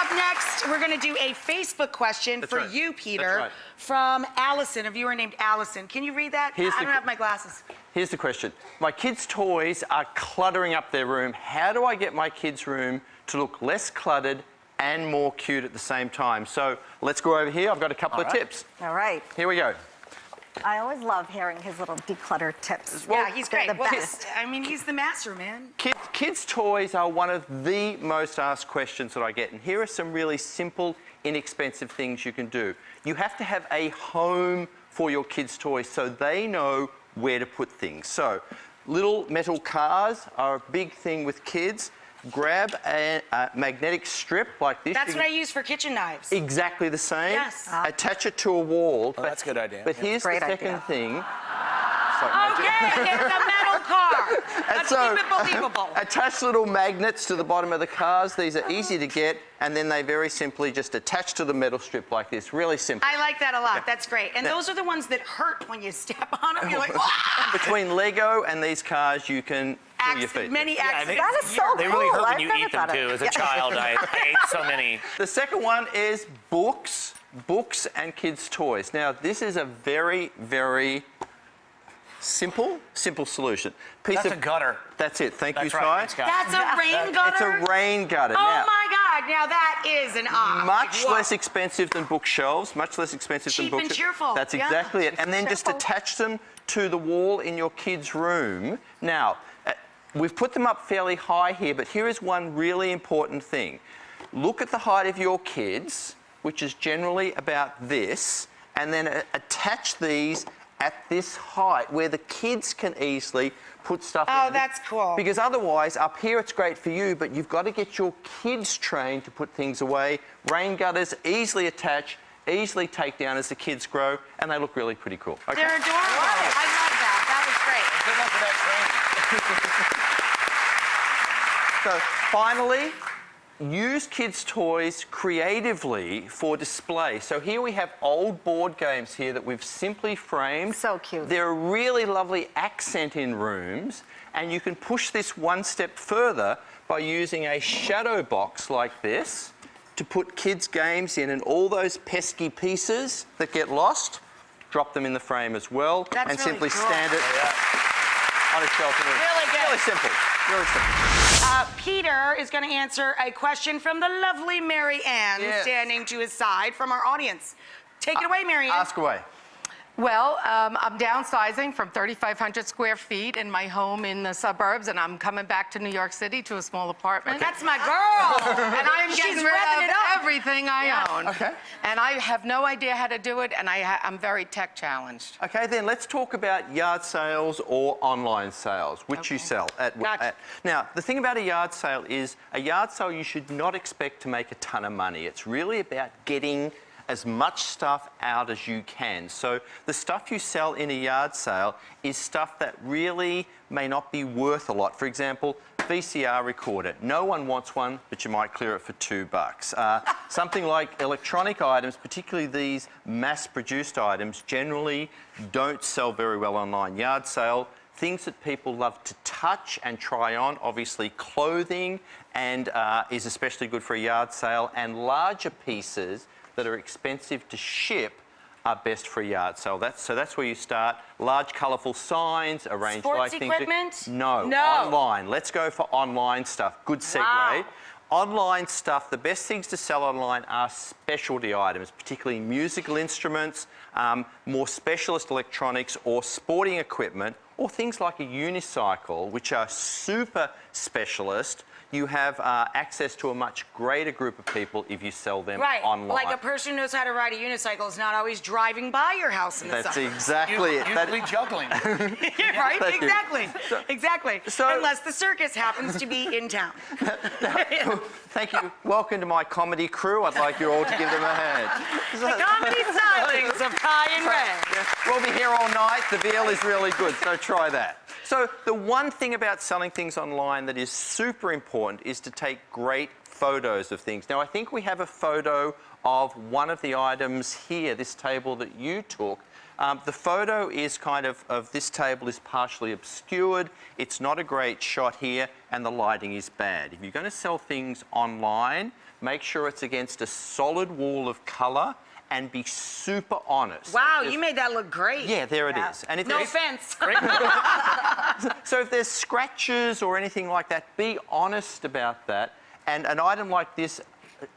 Up next, we're going to do a Facebook question for you, Peter, from Allison, a viewer named Allison. Can you read that? I don't have my glasses. Here's the question. My kids' toys are cluttering up their room. How do I get my kids' room to look less cluttered and more cute at the same time? So let's go over here. I've got a couple of tips. All right. Here we go. I always love hearing his little declutter tips. Well, yeah, he's great. The best. I mean, he's the master, man. Kids' toys are one of the most asked questions that I get, and here are some really simple, inexpensive things you can do. You have to have a home for your kids' toys so they know where to put things. So, little metal cars are a big thing with kids. Grab a magnetic strip like this. That's what I use for kitchen knives. Exactly the same. Yes. Attach it to a wall. Oh, that's a good idea. But here's the second thing. Okay, it's a metal car. Let's keep it believable. Attach little magnets to the bottom of the cars. These are easy to get, and then they very simply just attach to the metal strip like this. Really simple. I like that a lot. That's great. And those are the ones that hurt when you step on them. You're like, ah! Between Lego and these cars, you can kill your feet. Many accidents. That is so cool. They really hurt when you I've eat them, never too. thought As of a it. child, I ate so many. The second one is books. Books and kids' toys. Now, this is a very, very simple solution. That's a gutter. That's it. Thank you, right. Ty. That's a rain gutter? It's a rain gutter. Oh, now, my God. Now, that is an art. much less expensive than bookshelves. Much less expensive than bookshelves. Cheap and cheerful. That's exactly it. And then just attach them to the wall in your kids' room. Now, we've put them up fairly high here, but here is one really important thing. Look at the height of your kids, which is generally about this, and then attach these at this height where the kids can easily put stuff in. Oh, that's cool. Because otherwise, up here it's great for you, but you've got to get your kids trained to put things away. Rain gutters, easily attach, easily take down as the kids grow, and they look really pretty cool. Okay? They're adorable. I love that. That was great. Good luck with that training. So, finally, use kids' toys creatively for display. So here we have old board games here that we've simply framed. So cute. They're a really lovely accent in rooms, and you can push this one step further by using a shadow box like this to put kids' games in, and all those pesky pieces that get lost, drop them in the frame as well. That's and really simply cool. stand it on a shelf. Really good. Really simple. Really simple. Peter is going to answer a question from the lovely Mary Ann, standing to his side from our audience. Take it away, Mary Ann. Ask away. Well, I'm downsizing from 3,500 square feet in my home in the suburbs, and I'm coming back to New York City to a small apartment. That's my girl. And I am getting She's rid revving of it up. everything I own. Okay. And I have no idea how to do it, and I'm very tech challenged. Okay, then let's talk about yard sales or online sales, which you sell. Now, the thing about a yard sale is you should not expect to make a ton of money. It's really about getting as much stuff out as you can. So the stuff you sell in a yard sale is stuff that really may not be worth a lot. For example, VCR recorder. No one wants one, but you might clear it for $2. Something like electronic items, particularly these mass-produced items, generally don't sell very well online. Yard sale, things that people love to touch and try on, obviously clothing, and is especially good for a yard sale, and larger pieces that are expensive to ship are best for a yard sale. So that's where you start. Large, colourful signs, arranged Sports like equipment? things. No, online. Let's go for online stuff. Good segue. Wow. Online stuff, the best things to sell online are specialty items, particularly musical instruments, more specialist electronics or sporting equipment, or things like a unicycle, which are super specialist. You have access to a much greater group of people if you sell them online. Like a person who knows how to ride a unicycle is not always driving by your house in the That's summer. exactly it. Usually juggling. Right? Thank you. Exactly. Exactly. So- Unless the circus happens to be in town. Thank you. Welcome to my comedy crew. I'd like you all to give them a hand. The comedy stylings of Ty and Ray. We'll be here all night. The veal is really good, so try that. So the one thing about selling things online that is super important is to take great photos of things. Now, I think we have a photo of one of the items here, this table that you took. The photo is kind of this table is partially obscured. It's not a great shot here, and the lighting is bad. If you're going to sell things online, make sure it's against a solid wall of colour and be super honest. Wow, you made that look great. Yeah, there it is. And if No there's- offense. So if there's scratches or anything like that, be honest about that. And an item like this,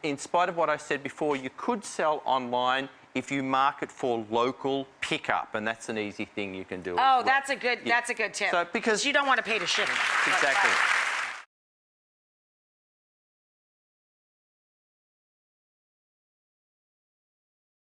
in spite of what I said before, you could sell online if you market for local pickup, and that's an easy thing you can do. Oh, that's a good tip. So because you don't want to pay to ship. exactly.